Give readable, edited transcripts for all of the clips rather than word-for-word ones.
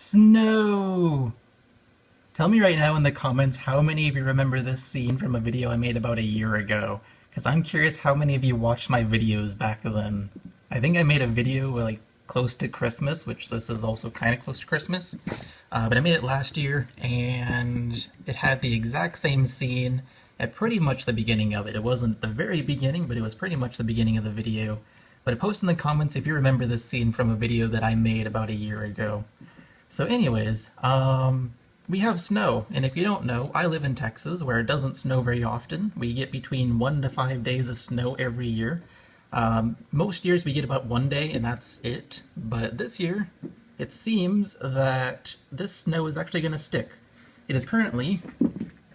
Snow! Tell me right now in the comments how many of you remember this scene from a video I made about a year ago, because I'm curious how many of you watched my videos back then. I think I made a video like close to Christmas, which this is also kind of close to Christmas, but I made it last year, and it had the exact same scene at pretty much the beginning of it. It wasn't the very beginning, but it was pretty much the beginning of the video. But post in the comments if you remember this scene from a video that I made about a year ago. So anyways, we have snow, and if you don't know, I live in Texas where it doesn't snow very often. We get between 1 to 5 days of snow every year. Most years we get about 1 day and that's it, but this year it seems that this snow is actually going to stick. It is currently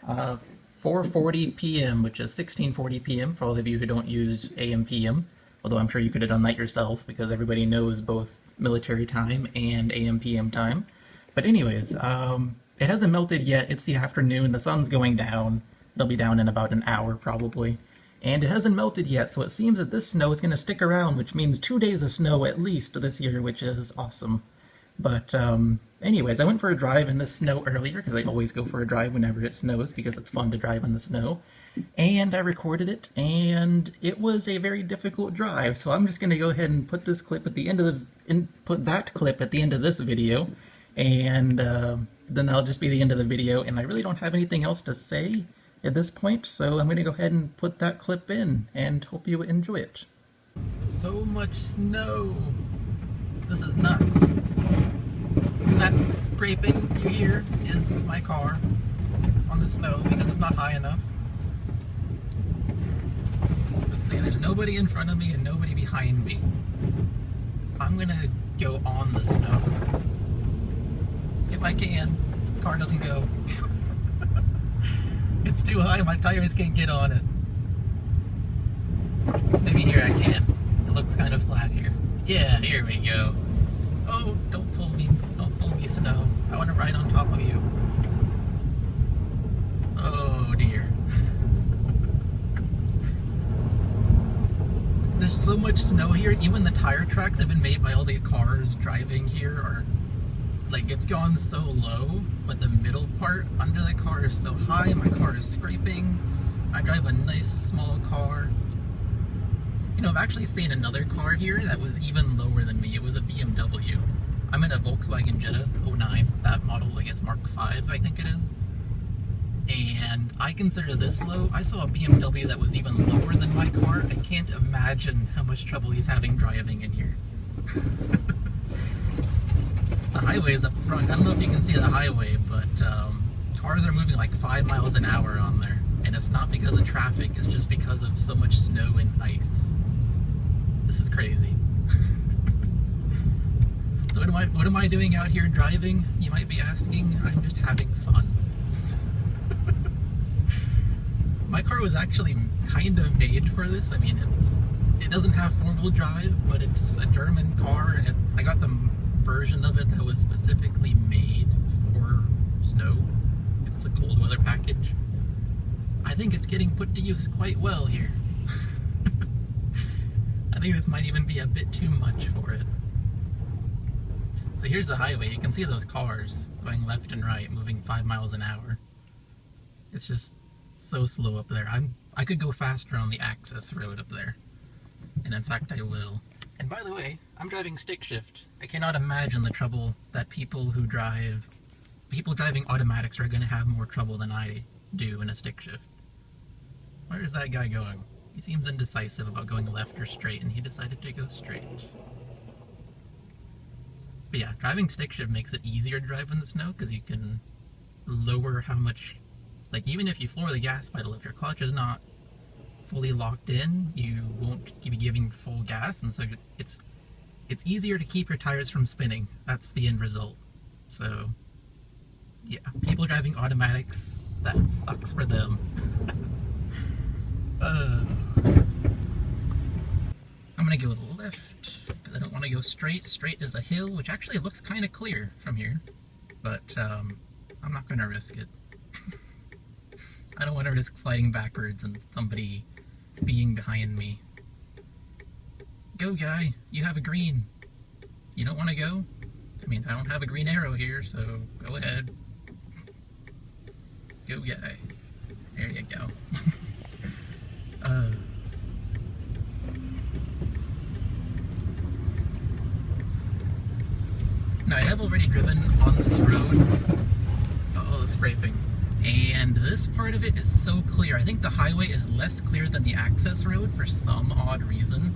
4:40 p.m., which is 16:40 p.m. for all of you who don't use AM PM, although I'm sure you could have done that yourself because everybody knows both military time and AM PM time. But anyways, it hasn't melted yet. It's the afternoon, the sun's going down. It'll be down in about an hour probably. And it hasn't melted yet, so it seems that this snow is going to stick around, which means 2 days of snow at least this year, which is awesome. But anyways, I went for a drive in the snow earlier, because I always go for a drive whenever it snows, because it's fun to drive in the snow. And I recorded it, and it was a very difficult drive, so I'm just going to go ahead and put this clip at the end of the, put that clip at the end of this video, and then that'll just be the end of the video, and I really don't have anything else to say at this point, so I'm going to go ahead and put that clip in, and hope you enjoy it. So much snow! This is nuts. And that scraping you hear is my car on the snow because it's not high enough. Let's see, there's nobody in front of me and nobody behind me. I'm gonna go on the snow. If I can. The car doesn't go. It's too high, my tires can't get on it. Maybe here I can. It looks kind of flat here. Yeah, here we go. Oh, don't pull me, snow. I want to ride on top of you. Oh dear. There's so much snow here, even the tire tracks have been made by all the cars driving here are, like, it's gone so low, but the middle part under the car is so high, my car is scraping. I drive a nice small car. You know, I've actually seen another car here that was even lower than me. It was a BMW. I'm in a Volkswagen Jetta 09, that model, I guess Mark 5, I think it is. And I consider this low. I saw a BMW that was even lower than my car. I can't imagine how much trouble he's having driving in here. The highway is up front. I don't know if you can see the highway, but cars are moving like 5 miles an hour on there. And it's not because of traffic, it's just because of so much snow and ice. This is crazy. So what am I doing out here driving? You might be asking. I'm just having fun. My car was actually kind of made for this. I mean, it doesn't have 4-wheel drive, but it's a German car, and I got the version of it that was specifically made for snow. It's the cold weather package. I think it's getting put to use quite well here. I think this might even be a bit too much for it. So here's the highway. You can see those cars going left and right, moving 5 miles an hour. It's just so slow up there. I could go faster on the access road up there. And in fact, I will. And by the way, I'm driving stick shift. I cannot imagine the trouble that people driving automatics are going to have more trouble than I do in a stick shift. Where is that guy going? He seems indecisive about going left or straight, and he decided to go straight. But yeah, driving stick shift makes it easier to drive in the snow because you can lower how much, like even if you floor the gas pedal, if your clutch is not fully locked in, you won't be giving full gas, and so it's easier to keep your tires from spinning. That's the end result. So yeah, people driving automatics, that sucks for them. I'm gonna go left because I don't want to go straight. Straight is a hill, which actually looks kind of clear from here, but I'm not gonna risk it. I don't want to risk sliding backwards and somebody being behind me. Go, guy, you have a green. You don't want to go? mean, I don't have a green arrow here, so go ahead. Go guy. There you go. Now, I have already driven on this road. Uh-oh, the scraping. And this part of it is so clear. I think the highway is less clear than the access road for some odd reason.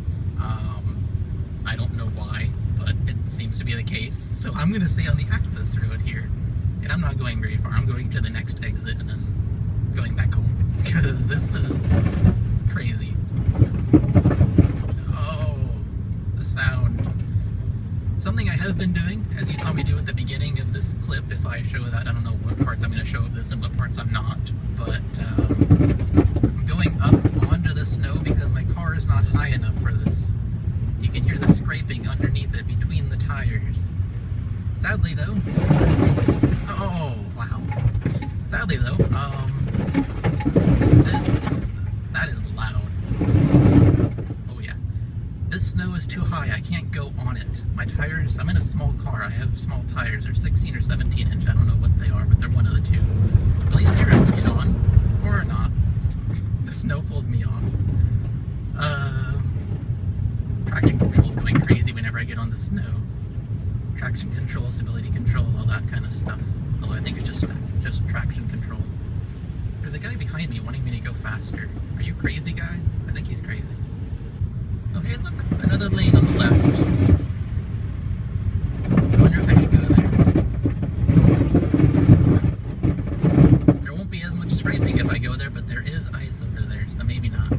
I don't know why, but it seems to be the case. So I'm going to stay on the access road here. And I'm not going very far. I'm going to the next exit and then going back home. Because this is crazy. Oh, the sound. Something I have been doing, as you saw me do at the beginning of this clip, if I show that, I don't know what parts I'm going to show of this and what parts I'm not, but I'm going up onto the snow because my car is not high enough for this. You can hear the scraping underneath it between the tires. Sadly though, oh wow. Sadly though, that is loud. Oh yeah. This snow is too high, I can't go on it. My tires, I'm in a small car, I have small tires, they're 16 or 17 inch, I don't know what they are, but they're one of the two. At least here I can get on, or not. The snow pulled me off. Traction control is going crazy whenever I get on the snow. Traction control, stability control, all that kind of stuff. Although I think it's just traction control. There's a guy behind me wanting me to go faster. Are you crazy, guy? I think he's crazy. Oh hey, look, another lane on the left. I wonder if I should go there. There won't be as much scraping if I go there, but there is ice over there, so maybe not.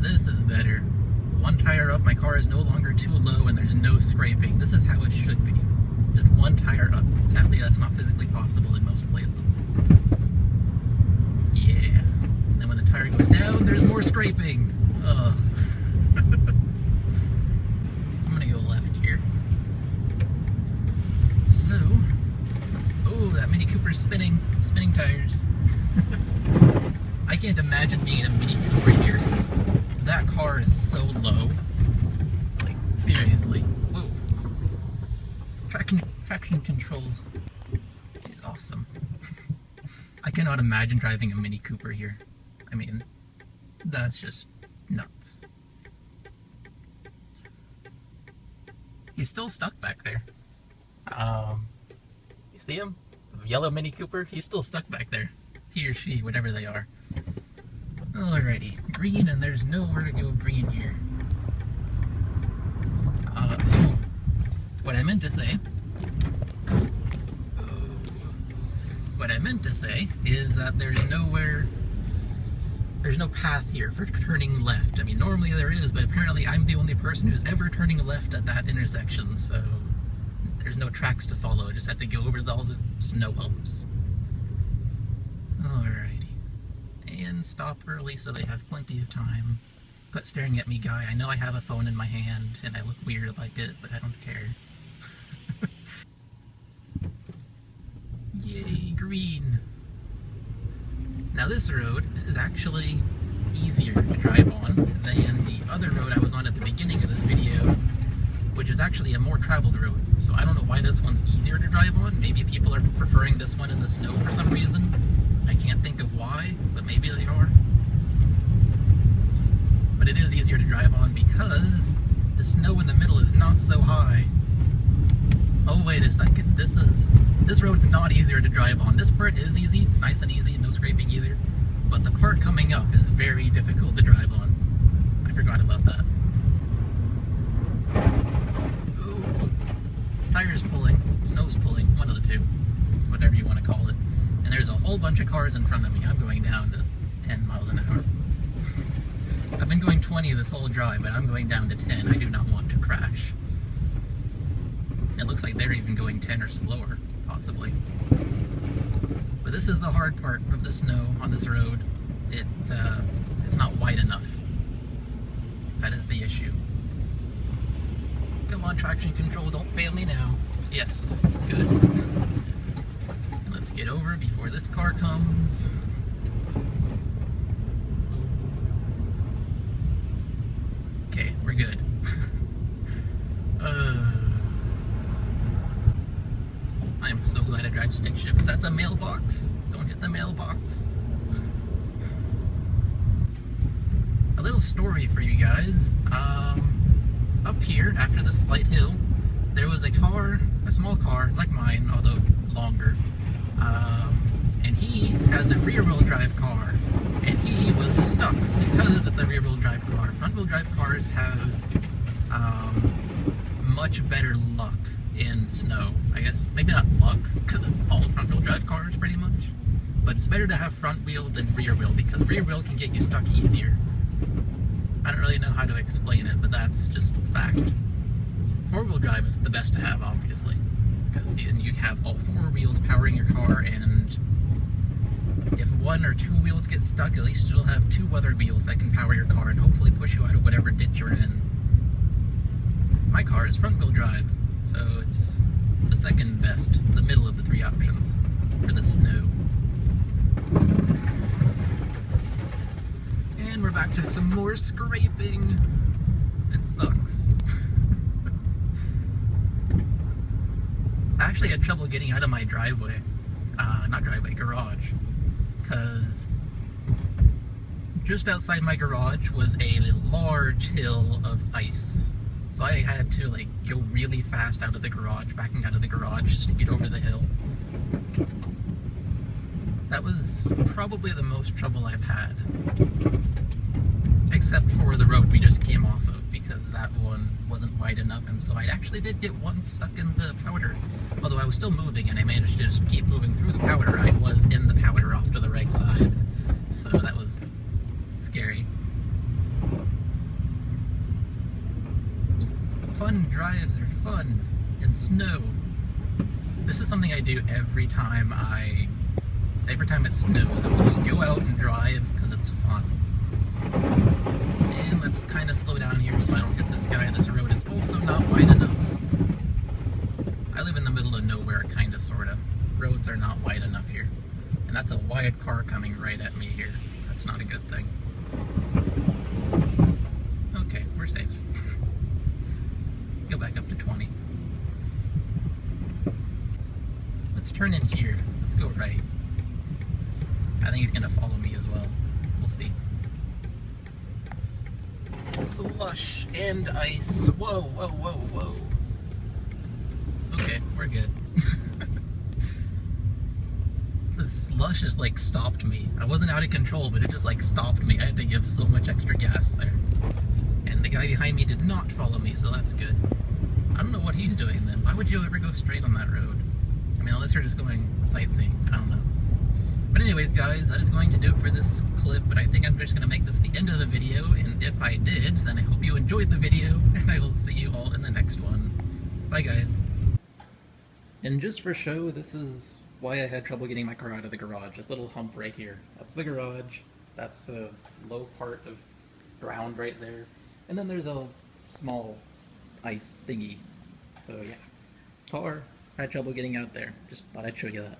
This is better. One tire up, my car is no longer too low and there's no scraping. This is how it should be. Just one tire up. Sadly, that's not physically possible in most places. Yeah. And then when the tire goes down, there's more scraping. Ugh. I'm gonna go left here. So, oh, that Mini Cooper's spinning tires. I can't imagine being in a Mini Cooper here. That car is so low. Like, seriously. Whoa. Traction control is awesome. I cannot imagine driving a Mini Cooper here. I mean, that's just nuts. He's still stuck back there. You see him? Yellow Mini Cooper? He's still stuck back there. He or she, whatever they are. Alrighty, green, and there's nowhere to go green here. What I meant to say is that there's no path here for turning left. I mean, normally there is, but apparently I'm the only person who's ever turning left at that intersection, so there's no tracks to follow. I just had to go over all the snow humps. Alrighty. And stop early so they have plenty of time. Quit staring at me, guy. I know I have a phone in my hand and I look weird like it, but I don't care. Yay, green. Now this road is actually easier to drive on than the other road I was on at the beginning of this video, which is actually a more traveled road. So I don't know why this one's easier to drive on. Maybe people are preferring this one in the snow for some reason. I can't think of why, but maybe they are. But it is easier to drive on because the snow in the middle is not so high. Oh, wait a second. This road's not easier to drive on. This part is easy. It's nice and easy, no scraping either. But the part coming up is very difficult to drive on. I forgot about that. Ooh. Tires pulling, snow's pulling, one of the two. Whatever you want to call it. And there's a whole bunch of cars in front of me. I'm going down to 10 miles an hour. I've been going 20 this whole drive, but I'm going down to 10. I do not want to crash. It looks like they're even going 10 or slower, possibly. But this is the hard part of the snow on this road. It's not wide enough. That is the issue. Come on, traction control, don't fail me now. Yes, good. And let's get over before this car comes. we're good. I'm so glad I drive stick shift. That's a mailbox. Don't hit the mailbox. A little story for you guys. Up here, after the slight hill, there was a car, a small car, like mine, although longer. And he has a rear-wheel drive car. And he was stuck because it's a rear-wheel drive car. Front-wheel drive cars have much better luck in snow. I guess maybe not luck, because it's all front-wheel drive cars pretty much. But it's better to have front wheel than rear wheel, because rear wheel can get you stuck easier. I don't really know how to explain it, but that's just fact. Four-wheel drive is the best to have, obviously, because then you have all four wheels powering your car, and if one or two wheels get stuck, at least you'll have two other wheels that can power your car and hopefully push you out of whatever ditch you're in. My car is front-wheel drive, so it's the second best. It's the middle of the three options for the snow. And we're back to some more scraping. It sucks. I actually had trouble getting out of my driveway. Not driveway, garage. Because just outside my garage was a large hill of ice. So I had to like go really fast out of the garage, backing out of the garage just to get over the hill. That was probably the most trouble I've had. Except for the road we just came off of, because that one wasn't wide enough, and so I actually did get one stuck in the powder. Although I was still moving and I managed to just keep moving through the powder, I was in the powder off to the right side. So that was scary. Fun drives are fun in snow. This is something I do every time it snows. I will just go out and drive because it's fun. And let's kind of slow down here so I don't hit this guy. This road is also not wide enough. I live in the middle of nowhere, kind of, sort of. Roads are not wide enough here. And that's a wide car coming right at me here. That's not a good thing. Okay, we're safe. Go back up to 20. Let's turn in here. Let's go right. I think he's gonna follow me as well. We'll see. Slush and ice. Whoa, whoa, whoa, whoa. Okay, we're good. The slush just like stopped me. I wasn't out of control, but it just like stopped me. I had to give so much extra gas there. And the guy behind me did not follow me, so that's good. I don't know what he's doing then. Why would you ever go straight on that road? I mean, unless you're just going sightseeing. I don't know. But anyways, guys, that is going to do it for this clip, but I think I'm just going to make this the end of the video, and if I did, then I hope you enjoyed the video, and I will see you all in the next one. Bye, guys. And just for show, this is why I had trouble getting my car out of the garage. This little hump right here. That's the garage. That's a low part of ground right there. And then there's a small ice thingy. So yeah, car, I had trouble getting out there. Just thought I'd show you that.